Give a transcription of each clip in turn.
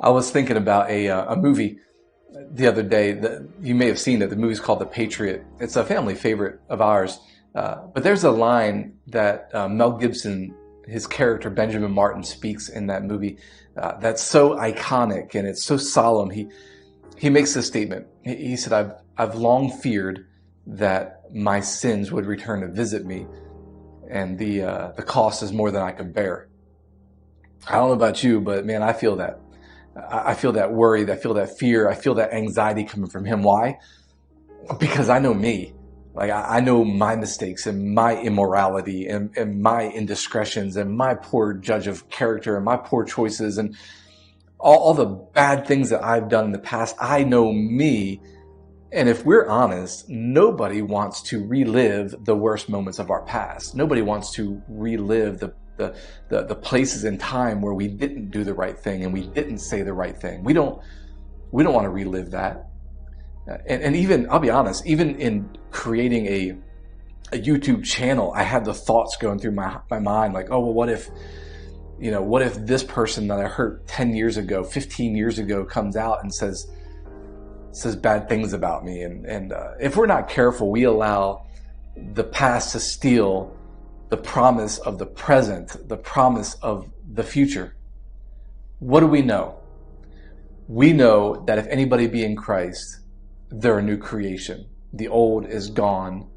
I was thinking about a movie the other day that you may have seen it. The movie's called The Patriot. It's a family favorite of ours. But there's a line that Mel Gibson, his character Benjamin Martin, speaks in that movie that's so iconic and it's so solemn. He makes this statement. He said, I've long feared that my sins would return to visit me, and the cost is more than I can bear. I don't know about you, but man, I feel that. I feel that worry, I feel that fear, I feel that anxiety coming from him. Why? Because I know me. Like I know my mistakes and my immorality and my indiscretions and my poor judge of character and my poor choices and all the bad things that I've done in the past. I know me. And if we're honest, nobody wants to relive the worst moments of our past. Nobody wants to relive the places in time where we didn't do the right thing and we didn't say the right thing. We don't want to relive that. And even, I'll be honest, even in creating a YouTube channel, I had the thoughts going through my mind like, oh, well, what if this person that I hurt 10 years ago, 15 years ago comes out and says bad things about me. And if we're not careful, we allow the past to steal the promise of the present, the promise of the future. What do we know? We know that if anybody be in Christ, they're a new creation. The old is gone,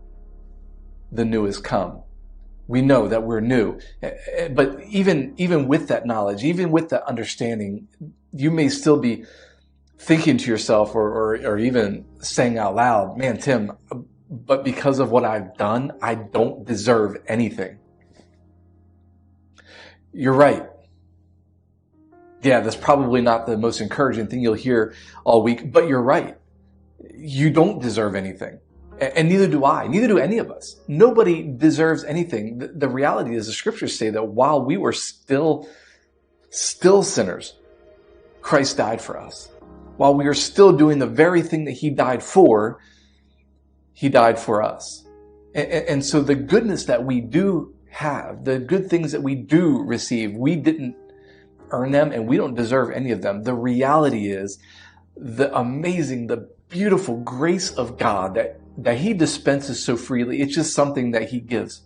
the new is come. We know that we're new. But even with that knowledge, even with that understanding, you may still be thinking to yourself or even saying out loud, man, Tim, but because of what I've done, I don't deserve anything. You're right. Yeah, that's probably not the most encouraging thing you'll hear all week, but you're right. You don't deserve anything. And neither do I. Neither do any of us. Nobody deserves anything. The reality is the scriptures say that while we were still sinners, Christ died for us. While we are still doing the very thing that he died for us. And so the goodness that we do have, the good things that we do receive, we didn't earn them and we don't deserve any of them. The reality is the amazing, the beautiful grace of God that he dispenses so freely. It's just something that he gives.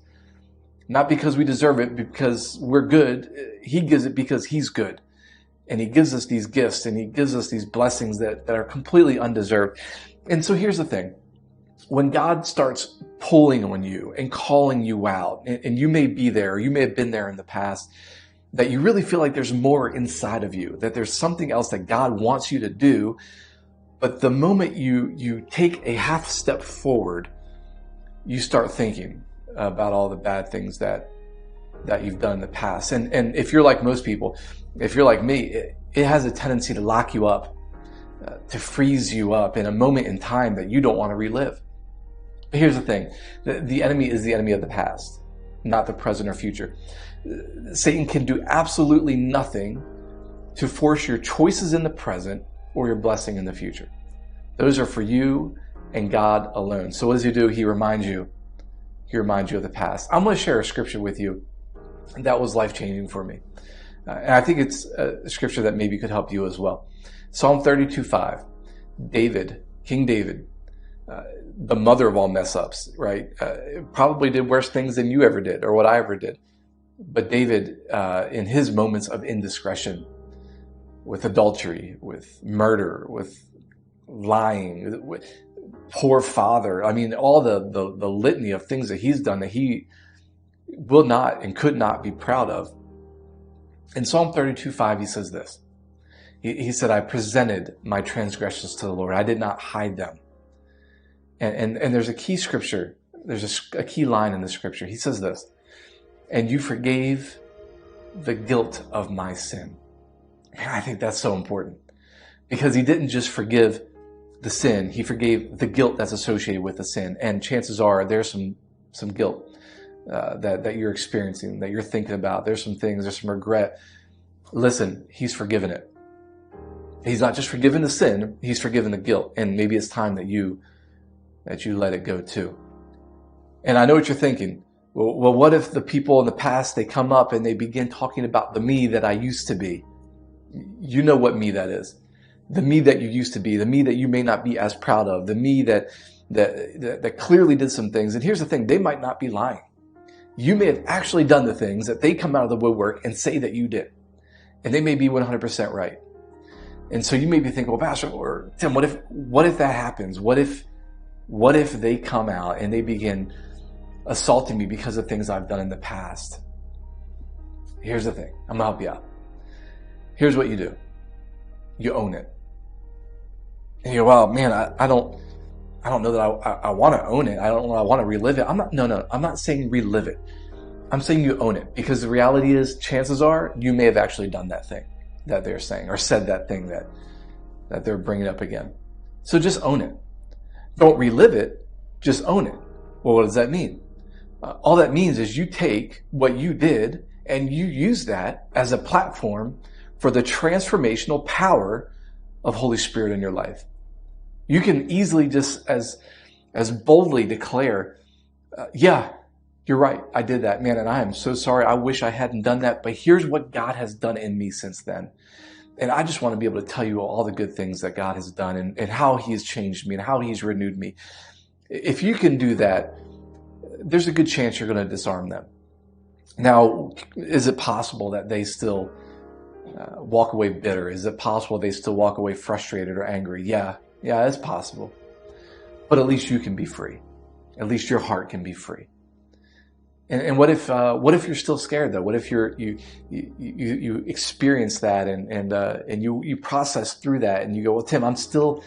Not because we deserve it, because we're good. He gives it because he's good. And he gives us these gifts and he gives us these blessings that are completely undeserved. And so here's the thing. When God starts pulling on you and calling you out, and you may be there, or you may have been there in the past, that you really feel like there's more inside of you, that there's something else that God wants you to do. But the moment you take a half step forward, you start thinking about all the bad things that you've done in the past. And if you're like most people, if you're like me, it has a tendency to lock you up, to freeze you up in a moment in time that you don't want to relive. But here's the thing. The enemy is the enemy of the past, not the present or future. Satan can do absolutely nothing to force your choices in the present or your blessing in the future. Those are for you and God alone. So what does he do? He reminds you of the past. I'm going to share a scripture with you that was life-changing for me. And I think it's a scripture that maybe could help you as well. Psalm 32:5. David, King David, the mother of all mess-ups, right? Probably did worse things than you ever did or what I ever did. But David, in his moments of indiscretion, with adultery, with murder, with lying, with poor father, I mean, all the litany of things that he's done that he will not and could not be proud of. In Psalm 32:5, he says this. He said, I presented my transgressions to the Lord. I did not hide them. And there's a key scripture. There's a key line in the scripture. He says this, and you forgave the guilt of my sin. Man, I think that's so important because he didn't just forgive the sin. He forgave the guilt that's associated with the sin. And chances are there's some guilt that you're experiencing, that you're thinking about. There's some things, there's some regret. Listen, he's forgiven it. He's not just forgiven the sin, he's forgiven the guilt. And maybe it's time that you let it go too. And I know what you're thinking. Well, what if the people in the past, they come up and they begin talking about the me that I used to be? You know what me that is. The me that you used to be, the me that you may not be as proud of, the me that clearly did some things. And here's the thing, they might not be lying. You may have actually done the things that they come out of the woodwork and say that you did. And they may be 100% right. And so you may be thinking, well, Pastor, or Tim, what if that happens? What if they come out and they begin assaulting me because of things I've done in the past? Here's the thing. I'm gonna help you out. Here's what you do. You own it. And you go, well, man, I don't know that I want to own it. I don't know I want to relive it. I'm not saying relive it. I'm saying you own it, because the reality is, chances are you may have actually done that thing that they're saying, or said that thing that they're bringing up again. So just own it. Don't relive it. Just own it. Well, what does that mean? All that means is you take what you did and you use that as a platform for the transformational power of Holy Spirit in your life. You can easily just as boldly declare, yeah, you're right, I did that, man, and I am so sorry. I wish I hadn't done that, but here's what God has done in me since then. And I just want to be able to tell you all the good things that God has done, and how he has changed me and how he's renewed me. If you can do that, there's a good chance you're going to disarm them. Now, is it possible that they still walk away bitter? Is it possible they still walk away frustrated or angry? Yeah, it's possible. But at least you can be free. At least your heart can be free. And what if you're still scared though? What if you experience that and you process through that and you go, well, Tim, I'm still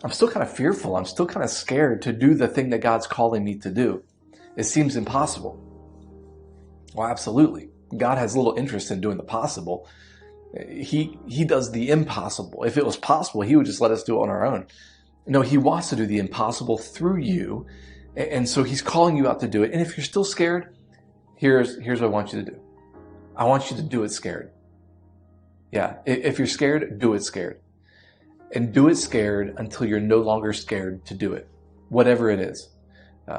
kind of fearful. I'm still kind of scared to do the thing that God's calling me to do. It seems impossible. Well, absolutely. God has little interest in doing the possible. He does the impossible. If it was possible, he would just let us do it on our own. No, he wants to do the impossible through you. And so he's calling you out to do it. And if you're still scared, here's what I want you to do. I want you to do it scared. Yeah, if you're scared, do it scared. And do it scared until you're no longer scared to do it. Whatever it is.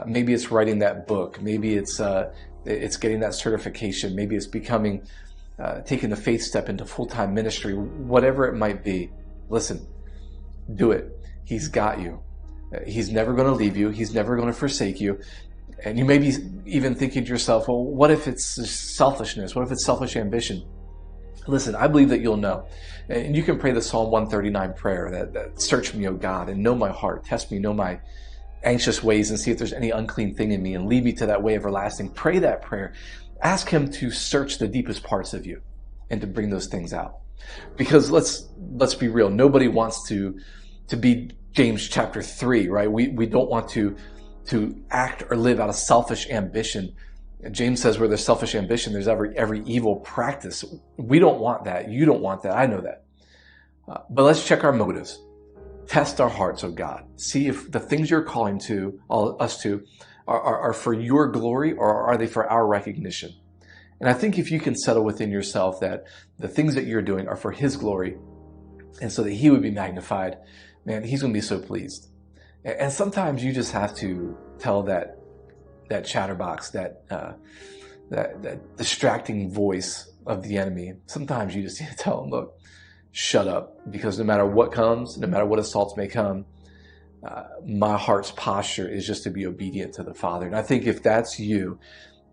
Maybe it's writing that book. Maybe it's getting that certification. Maybe it's taking the faith step into full-time ministry. Whatever it might be. Listen, do it. He's got you. He's never going to leave you. He's never going to forsake you. And you may be even thinking to yourself, well, what if it's selfishness? What if it's selfish ambition? Listen, I believe that you'll know. And you can pray the Psalm 139 prayer that search me, O God, and know my heart. Test me, know my anxious ways, and see if there's any unclean thing in me, and lead me to that way everlasting. Pray that prayer. Ask him to search the deepest parts of you and to bring those things out. Because let's be real. Nobody wants to be James chapter 3, right? We don't want to act or live out of selfish ambition. James says where there's selfish ambition, there's every evil practice. We don't want that. You don't want that. I know that. But let's check our motives. Test our hearts, oh God. See if the things you're calling us to are for your glory, or are they for our recognition? And I think if you can settle within yourself that the things that you're doing are for his glory, and so that he would be magnified, man, he's going to be so pleased. And sometimes you just have to tell that chatterbox, that distracting voice of the enemy. Sometimes you just need to tell him, look, shut up, because no matter what comes, no matter what assaults may come, my heart's posture is just to be obedient to the Father. And I think if that's you,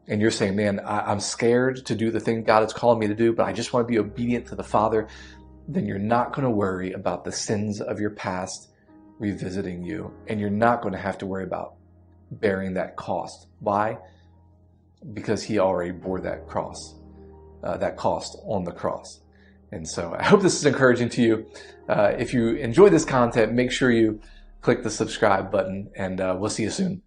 and you're saying, man, I'm scared to do the thing God is calling me to do, but I just want to be obedient to the Father, then you're not going to worry about the sins of your past revisiting you. And you're not going to have to worry about bearing that cost. Why? Because he already bore that cost on the cross. And so I hope this is encouraging to you. If you enjoy this content, make sure you click the subscribe button, and we'll see you soon.